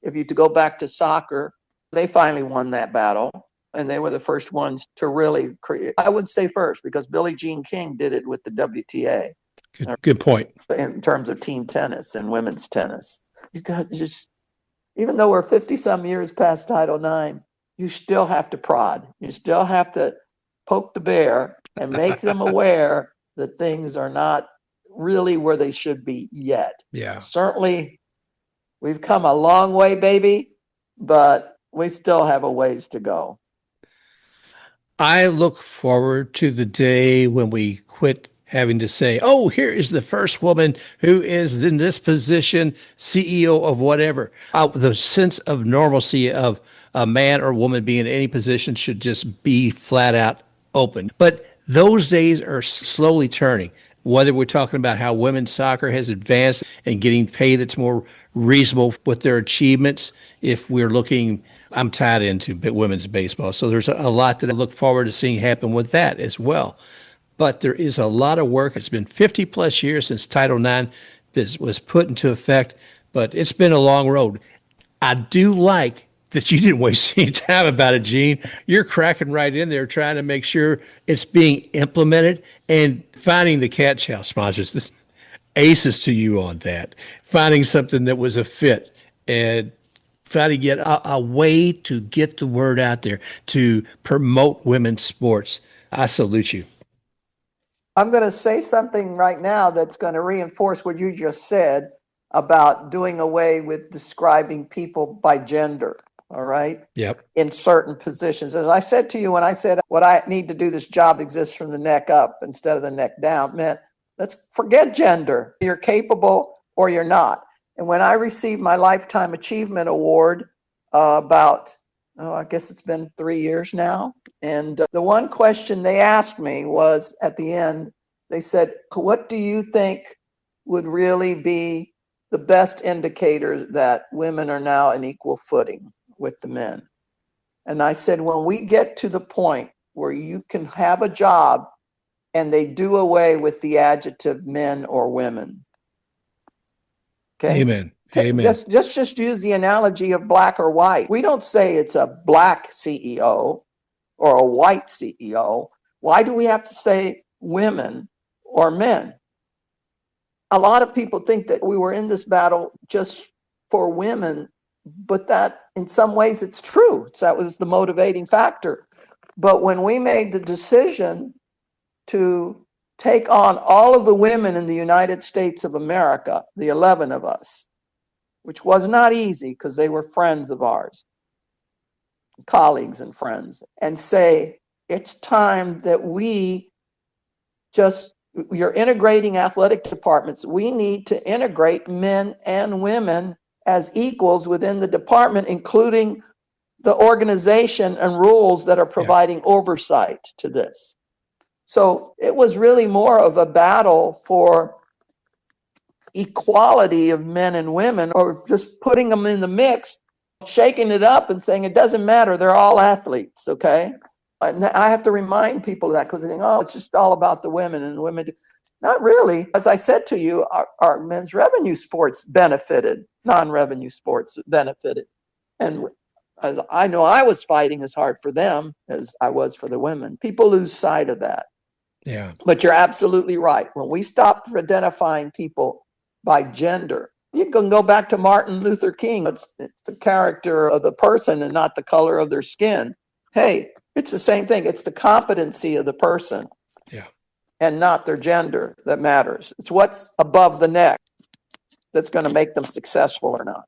if you to go back to soccer, they finally won that battle. And they were the first ones to really create. I would say first, because Billie Jean King did it with the WTA. Good point. In terms of team tennis and women's tennis. You got just, even though we're 50 some years past Title IX, you still have to prod. You still have to poke the bear and make them aware that things are not really where they should be yet. Yeah. Certainly, we've come a long way, baby, but we still have a ways to go. I look forward to the day when we quit having to say, oh, here is the first woman who is in this position, CEO of whatever. The sense of normalcy of a man or woman being in any position should just be flat out open. But those days are slowly turning. Whether we're talking about how women's soccer has advanced and getting pay that's more reasonable with their achievements, if we're looking, I'm tied into women's baseball. So there's a lot that I look forward to seeing happen with that as well. But there is a lot of work. It's been 50 plus years since Title IX was put into effect, but it's been a long road. I do like that you didn't waste any time about it, Gene. You're cracking right in there trying to make sure it's being implemented and finding the catch house sponsors. Aces to you on that. Finding something that was a fit and try to get a way to get the word out there to promote women's sports. I salute you. I'm going to say something right now that's going to reinforce what you just said about doing away with describing people by gender. All right. Yep. In certain positions. As I said to you, when I said what I need to do, this job exists from the neck up instead of the neck down, meant let's forget gender. You're capable or you're not. And when I received my Lifetime Achievement Award I guess it's been 3 years now. And the one question they asked me was at the end, they said, what do you think would really be the best indicator that women are now on equal footing with the men? And I said, when we get to the point where you can have a job and they do away with the adjective men or women. Okay. Amen. Amen. Just use the analogy of black or white. We don't say it's a black CEO or a white CEO. Why do we have to say women or men? A lot of people think that we were in this battle just for women, but that in some ways it's true. That was the motivating factor. But when we made the decision to take on all of the women in the United States of America, the 11 of us, which was not easy because they were friends of ours, colleagues and friends, and say, it's time that you're integrating athletic departments. We need to integrate men and women as equals within the department, including the organization and rules that are providing oversight to this. So it was really more of a battle for equality of men and women, or just putting them in the mix, shaking it up and saying it doesn't matter, they're all athletes. Okay. And I have to remind people of that because they think, oh, it's just all about the women and women. Not really. As I said to you, our men's revenue sports benefited, non-revenue sports benefited. And as I know, I was fighting as hard for them as I was for the women. People lose sight of that. Yeah. But you're absolutely right. When we stop identifying people by gender, you can go back to Martin Luther King. It's the character of the person and not the color of their skin. Hey, it's the same thing. It's the competency of the person and not their gender that matters. It's what's above the neck that's going to make them successful or not.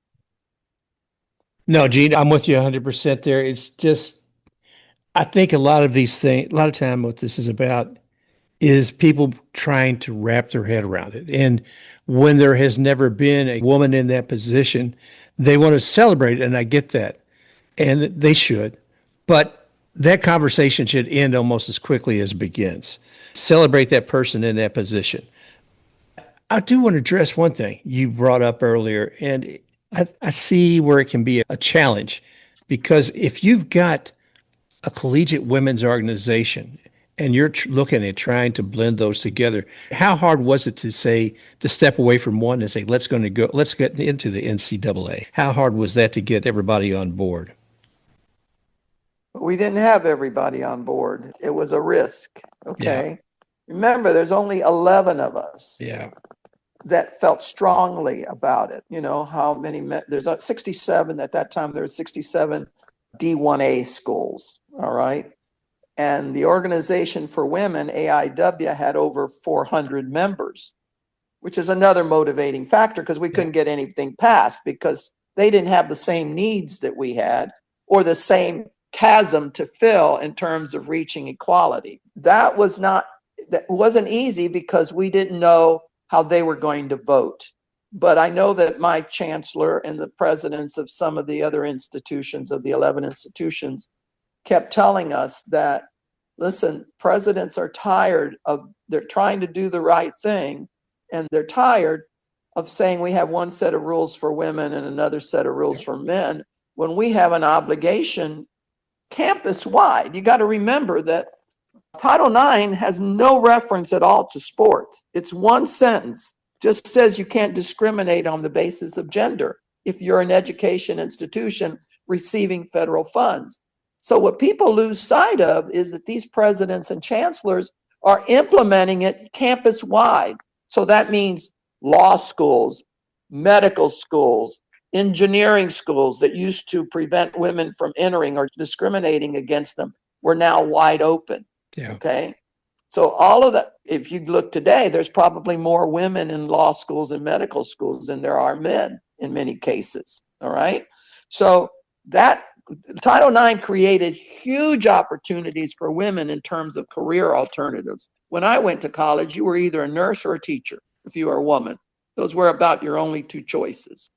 No, Gene, I'm with you 100% there. It's just, I think a lot of these things, a lot of time what this is about is people trying to wrap their head around it. And when there has never been a woman in that position, they want to celebrate it, and I get that. And they should. But that conversation should end almost as quickly as it begins. Celebrate that person in that position. I do want to address one thing you brought up earlier, and I see where it can be a challenge, because if you've got a collegiate women's organization and you're looking at trying to blend those together, how hard was it to step away from one and say, let's get into the NCAA? How hard was that to get everybody on board? We didn't have everybody on board. It was a risk. Okay. Yeah. Remember, there's only 11 of us. Yeah. That felt strongly about it. You know, how many men, there's 67 at that time, there were 67 D1A schools, all right? And the Organization for Women, AIW, had over 400 members, which is another motivating factor because we couldn't get anything passed because they didn't have the same needs that we had or the same chasm to fill in terms of reaching equality. That wasn't easy because we didn't know how they were going to vote. But I know that my chancellor and the presidents of some of the other institutions, of the 11 institutions, kept telling us that, listen, presidents are tired of, they're trying to do the right thing, and they're tired of saying we have one set of rules for women and another set of rules for men when we have an obligation campus-wide. You got to remember that Title IX has no reference at all to sports. It's one sentence, just says you can't discriminate on the basis of gender if you're an education institution receiving federal funds. So what people lose sight of is that these presidents and chancellors are implementing it campus-wide. So that means law schools, medical schools, engineering schools that used to prevent women from entering or discriminating against them were now wide open. Yeah. Okay. So all of that, if you look today, there's probably more women in law schools and medical schools than there are men in many cases. All right. So that Title IX created huge opportunities for women in terms of career alternatives. When I went to college, you were either a nurse or a teacher if you were a woman. Those were about your only two choices.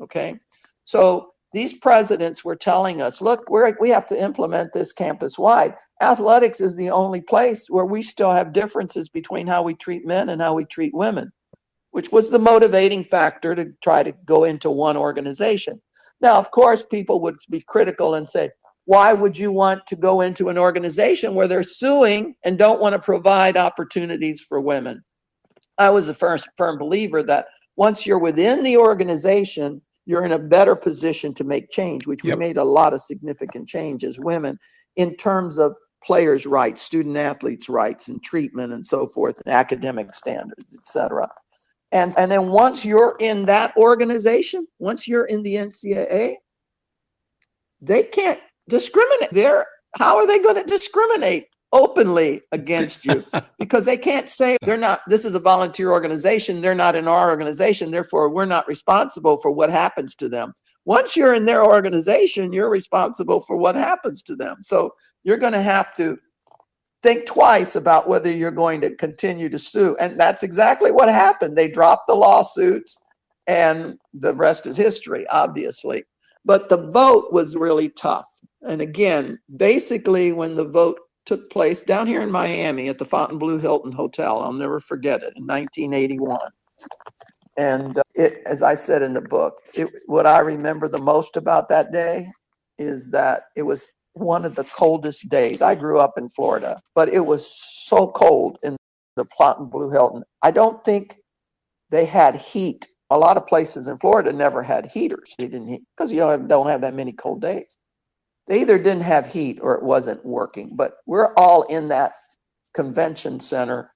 Okay. So these presidents were telling us, look, we have to implement this campus-wide. Athletics is the only place where we still have differences between how we treat men and how we treat women, which was the motivating factor to try to go into one organization. Now, of course, people would be critical and say, why would you want to go into an organization where they're suing and don't want to provide opportunities for women? I was a firm believer that once you're within the organization, you're in a better position to make change, which we made a lot of significant change as women in terms of players' rights, student athletes' rights, and treatment and so forth, and academic standards, et cetera. And then once you're in that organization, once you're in the NCAA, they can't discriminate. How are they going to discriminate openly against you? Because they can't say this is a volunteer organization, they're not in our organization, therefore we're not responsible for what happens to them. Once you're in their organization, you're responsible for what happens to them. So you're going to have to think twice about whether you're going to continue to sue. And that's exactly what happened. They dropped the lawsuits and the rest is history, obviously. But the vote was really tough. And again, basically when the vote took place down here in Miami at the Fontainebleau Hilton Hotel, I'll never forget it, in 1981. And as I said in the book, what I remember the most about that day is that it was one of the coldest days. I grew up in Florida, but it was so cold in the Fontainebleau Hilton. I don't think they had heat. A lot of places in Florida never had heaters. They didn't, because you don't have that many cold days. They either didn't have heat or it wasn't working. But we're all in that convention center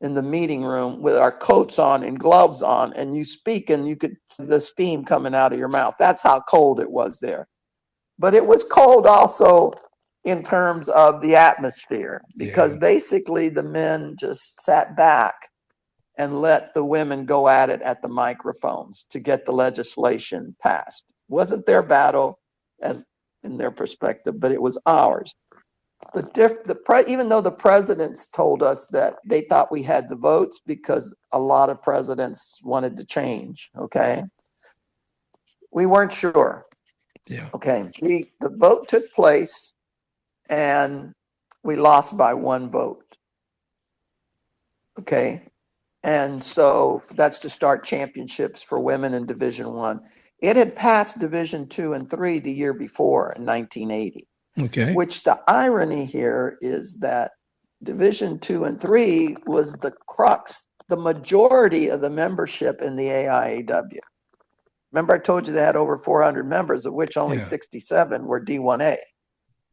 in the meeting room with our coats on and gloves on, and you speak and you could see the steam coming out of your mouth. That's how cold it was there. But it was cold also in terms of the atmosphere, because basically the men just sat back and let the women go at it at the microphones to get the legislation passed. It wasn't their battle as in their perspective, but it was ours. Even though the presidents told us that they thought we had the votes because a lot of presidents wanted to change, okay? We weren't sure. Yeah. Okay, the vote took place and we lost by one vote. Okay, and so that's to start championships for women in Division I. It had passed Division II and III the year before in 1980. Okay. Which the irony here is that Division II and III was the crux, the majority of the membership in the AIAW. Remember, I told you they had over 400 members, of which only 67 were D1A.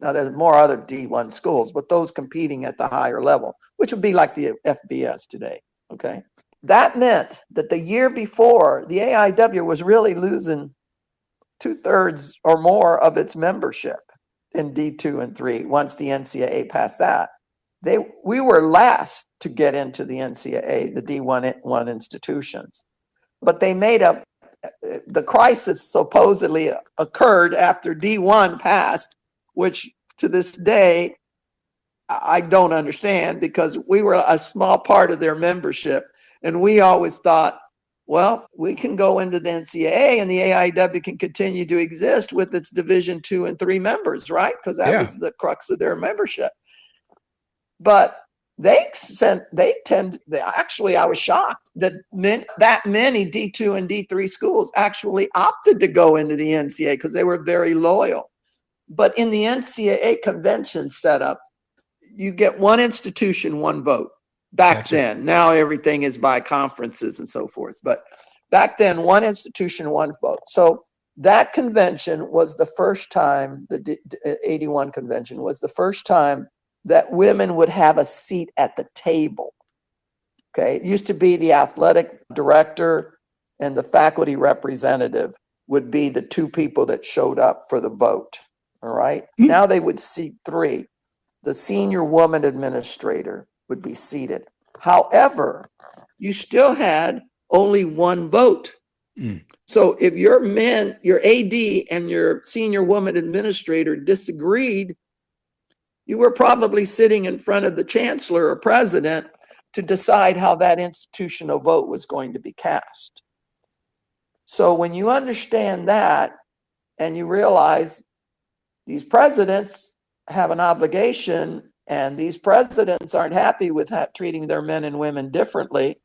Now, there's more other D1 schools, but those competing at the higher level, which would be like the FBS today, okay? That meant that the year before, the AIW was really losing 2/3 or more of its membership. in D2 and 3 once the NCAA passed that. We were last to get into the NCAA, the D1 institutions. But they made the crisis supposedly occurred after D1 passed, which to this day, I don't understand, because we were a small part of their membership. And we always thought, well, we can go into the NCAA and the AIW can continue to exist with its Division 2 and 3 members, right? Because that was the crux of their membership. But actually, I was shocked that many D2 and D3 schools actually opted to go into the NCAA because they were very loyal. But in the NCAA convention setup, you get one institution, one vote. Back then, now everything is by conferences and so forth. But back then, one institution, one vote. So that convention was the first time, the 81 convention was the first time that women would have a seat at the table. Okay, it used to be the athletic director and the faculty representative would be the two people that showed up for the vote. All right. Now they would seat three. The senior woman administrator would be seated. However, you still had only one vote. So if your AD and your senior woman administrator disagreed, you were probably sitting in front of the chancellor or president to decide how that institutional vote was going to be cast. So when you understand that and you realize these presidents have an obligation and these presidents aren't happy with treating their men and women differently,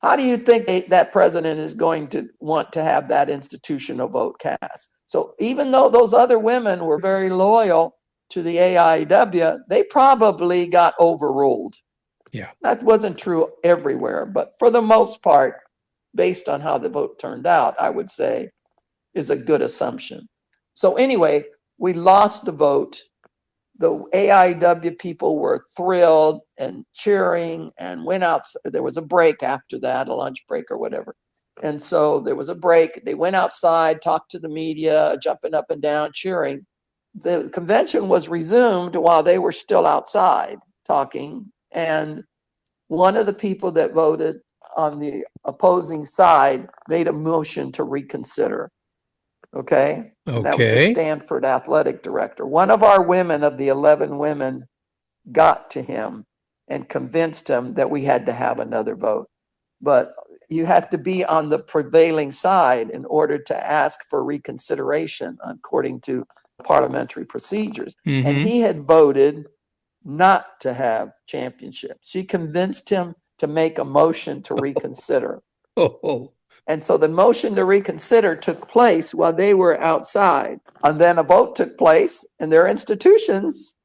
how do you think that president is going to want to have that institutional vote cast? So even though those other women were very loyal to the AIW, they probably got overruled. Yeah. That wasn't true everywhere, but for the most part, based on how the vote turned out, I would say is a good assumption. So anyway, we lost the vote. The AIW people were thrilled and cheering and went out. There was a break after that, a lunch break or whatever. And so there was a break. They went outside, talked to the media, jumping up and down, cheering. The convention was resumed while they were still outside talking. And one of the people that voted on the opposing side made a motion to reconsider. Okay. And that was the Stanford athletic director. One of our women, of the 11 women, got to him and convinced him that we had to have another vote. But you have to be on the prevailing side in order to ask for reconsideration according to parliamentary procedures. And he had voted not to have championships. She convinced him to make a motion to reconsider. And so the motion to reconsider took place while they were outside. And then a vote took place and their institutions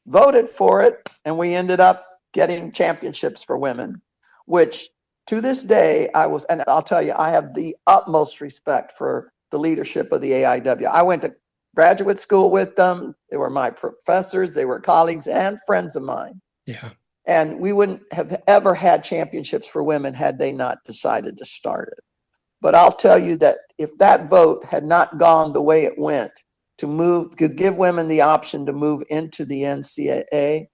voted for it. And we ended up getting championships for women, which to this day, and I'll tell you, I have the utmost respect for the leadership of the AIW. I went to graduate school with them. They were my professors. They were colleagues and friends of mine. Yeah. And we wouldn't have ever had championships for women had they not decided to start it. But I'll tell you that if that vote had not gone the way it went, to give women the option to move into the NCAA,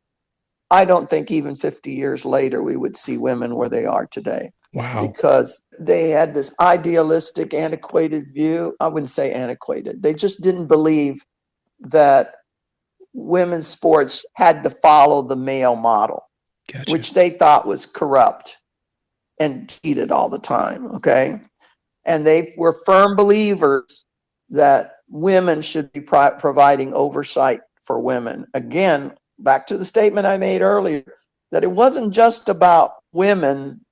I don't think even 50 years later we would see women where they are today. Wow. Because they had this idealistic, antiquated view. I wouldn't say antiquated. They just didn't believe that women's sports had to follow the male model. Gotcha. Which they thought was corrupt and cheated all the time, okay? And they were firm believers that women should be providing oversight for women. Again, back to the statement I made earlier, that it wasn't just about women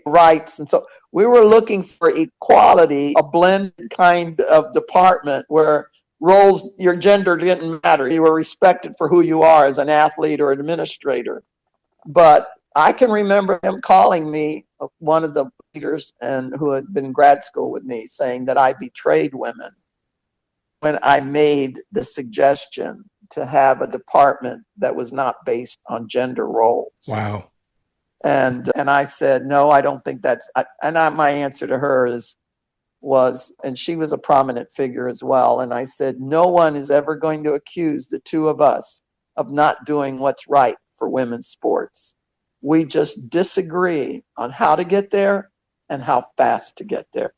rights. And so we were looking for equality, a blended kind of department where roles, your gender didn't matter. You were respected for who you are as an athlete or administrator. But I can remember him calling me, one of the leaders and who had been in grad school with me, saying that I betrayed women when I made the suggestion to have a department that was not based on gender roles. Wow. And I said, no, I don't think my answer to her is, was, and she was a prominent figure as well. And I said, no one is ever going to accuse the two of us of not doing what's right for women's sports. We just disagree on how to get there and how fast to get there.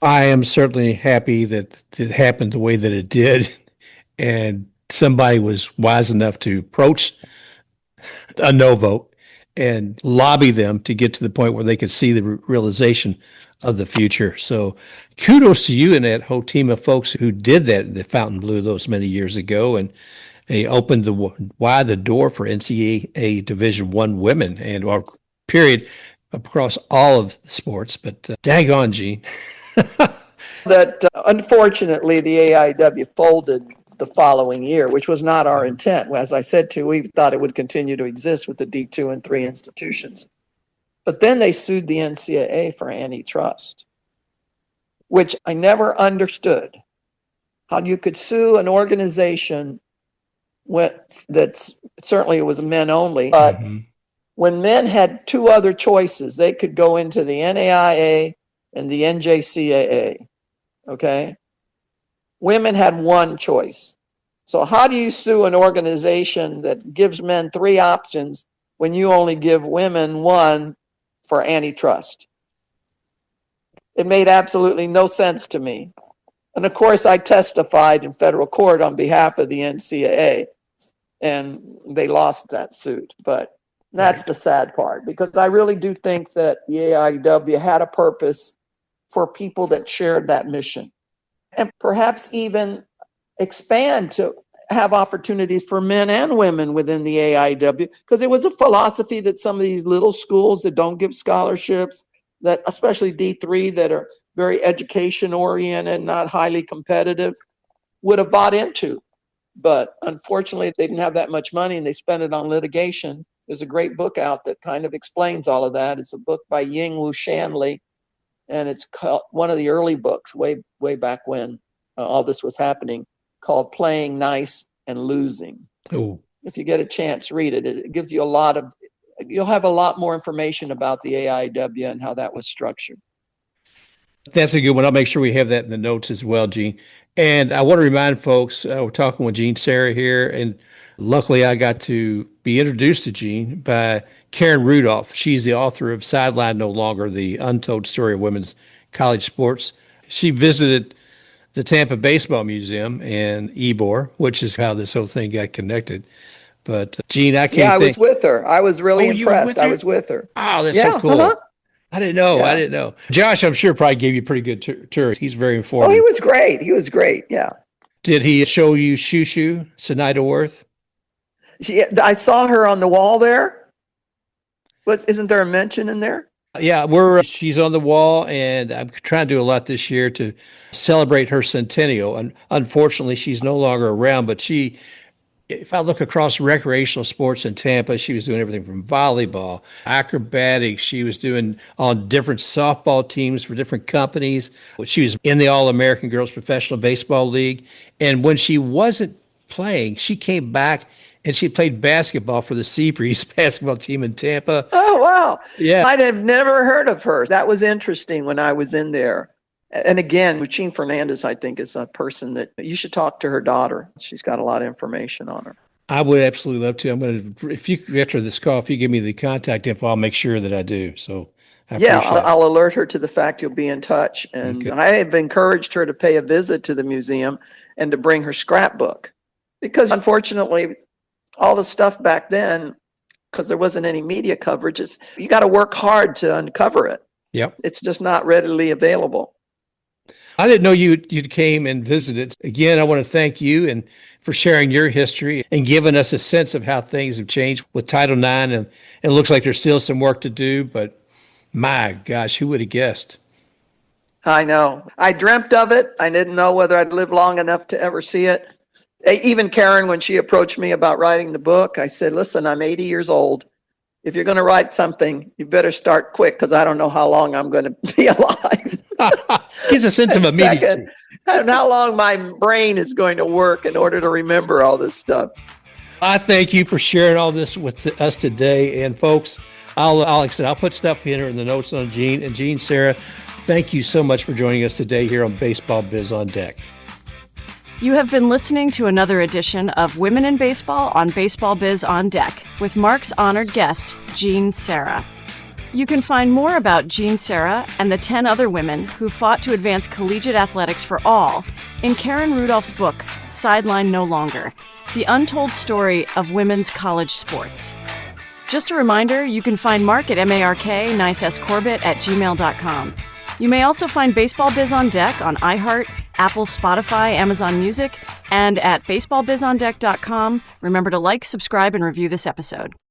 I am certainly happy that it happened the way that it did, and somebody was wise enough to approach a no vote and lobby them to get to the point where they could see the realization of the future. So kudos to you and that whole team of folks who did that in the Fontainebleau those many years ago, and they opened wide the door for NCAA Division I women and or period across all of the sports. But daggone, Gene. That unfortunately the AIW folded the following year, which was not our intent. As I said to you, we thought it would continue to exist with the D2 and 3 institutions. But then they sued the NCAA for antitrust, which I never understood. How you could sue an organization that's certainly it was men only, but when men had two other choices, they could go into the NAIA and the NJCAA. Okay. Women had one choice. So how do you sue an organization that gives men three options when you only give women one for antitrust? It made absolutely no sense to me. And of course, I testified in federal court on behalf of the NCAA, and they lost that suit. But that's the sad part, because I really do think that the AIW had a purpose for people that shared that mission, and perhaps even expand to have opportunities for men and women within the AIW, because it was a philosophy that some of these little schools that don't give scholarships, that especially D3 that are very education oriented, not highly competitive, would have bought into. But unfortunately, they didn't have that much money and they spent it on litigation. There's a great book out that kind of explains all of that. It's a book by Ying-Wu Shanley, and it's called, one of the early books way back when all this was happening, called Playing Nice and Losing. Oh, if you get a chance, read it. It gives you you'll have a lot more information about the AIW and how that was structured. that's a good one. I'll make sure we have that in the notes as well, Gene. And I want to remind folks, we're talking with Gene Cerra here, and luckily I got to be introduced to Gene by Karen Rudolph. She's the author of Sideline No Longer, The Untold Story of Women's College Sports. She visited the Tampa Baseball Museum and Ybor, which is how this whole thing got connected. But Gene, I can't Yeah, I was with her. I was really impressed. I was with her. Oh, that's so cool. I didn't know. Yeah. I didn't know. Josh, I'm sure probably gave you a pretty good tour. He's very informative. Oh, he was great. He was great. Yeah. Did he show you Shushu, Sinida Worth? I saw her on the wall there. Isn't there a mention in there? Yeah, she's on the wall, and I'm trying to do a lot this year to celebrate her centennial. And unfortunately, she's no longer around, but if I look across recreational sports in Tampa, she was doing everything from volleyball, acrobatics. She was doing on different softball teams for different companies. She was in the All-American Girls Professional Baseball League. And when she wasn't playing, she came back and she played basketball for the Seabreeze basketball team in Tampa. Oh, wow. Yeah. I'd have never heard of her. That was interesting when I was in there. And again, Moochine Fernandez, I think, is a person that you should talk to her daughter. She's got a lot of information on her. I would absolutely love to. I'm going to, after this call, if you give me the contact info, I'll make sure that I do. So I'll alert her to the fact you'll be in touch. And okay. I have encouraged her to pay a visit to the museum and to bring her scrapbook, because unfortunately, all the stuff back then, because there wasn't any media coverage, you got to work hard to uncover it. Yep. It's just not readily available. I didn't know you came and visited. Again, I want to thank you and for sharing your history and giving us a sense of how things have changed with Title IX. And it looks like there's still some work to do, but my gosh, who would have guessed? I know. I dreamt of it. I didn't know whether I'd live long enough to ever see it. Even Karen, when she approached me about writing the book, I said, listen, I'm 80 years old. If you're going to write something, you better start quick, because I don't know how long I'm going to be alive. Gives a sense of immediacy. And how long my brain is going to work in order to remember all this stuff. I thank you for sharing all this with us today. And folks, I'll put stuff in the notes on Gene and Gene Cerra. Thank you so much for joining us today here on Baseball Biz on Deck. You have been listening to another edition of Women in Baseball on Baseball Biz on Deck with Mark's honored guest, Jean Cerra. You can find more about Jean Cerra and the 10 other women who fought to advance collegiate athletics for all in Karen Rudolph's book, Sideline No Longer, The Untold Story of Women's College Sports. Just a reminder, you can find Mark at marknicecorbett@gmail.com. You may also find Baseball Biz on Deck on iHeart, Apple, Spotify, Amazon Music, and at baseballbizondeck.com. Remember to like, subscribe, and review this episode.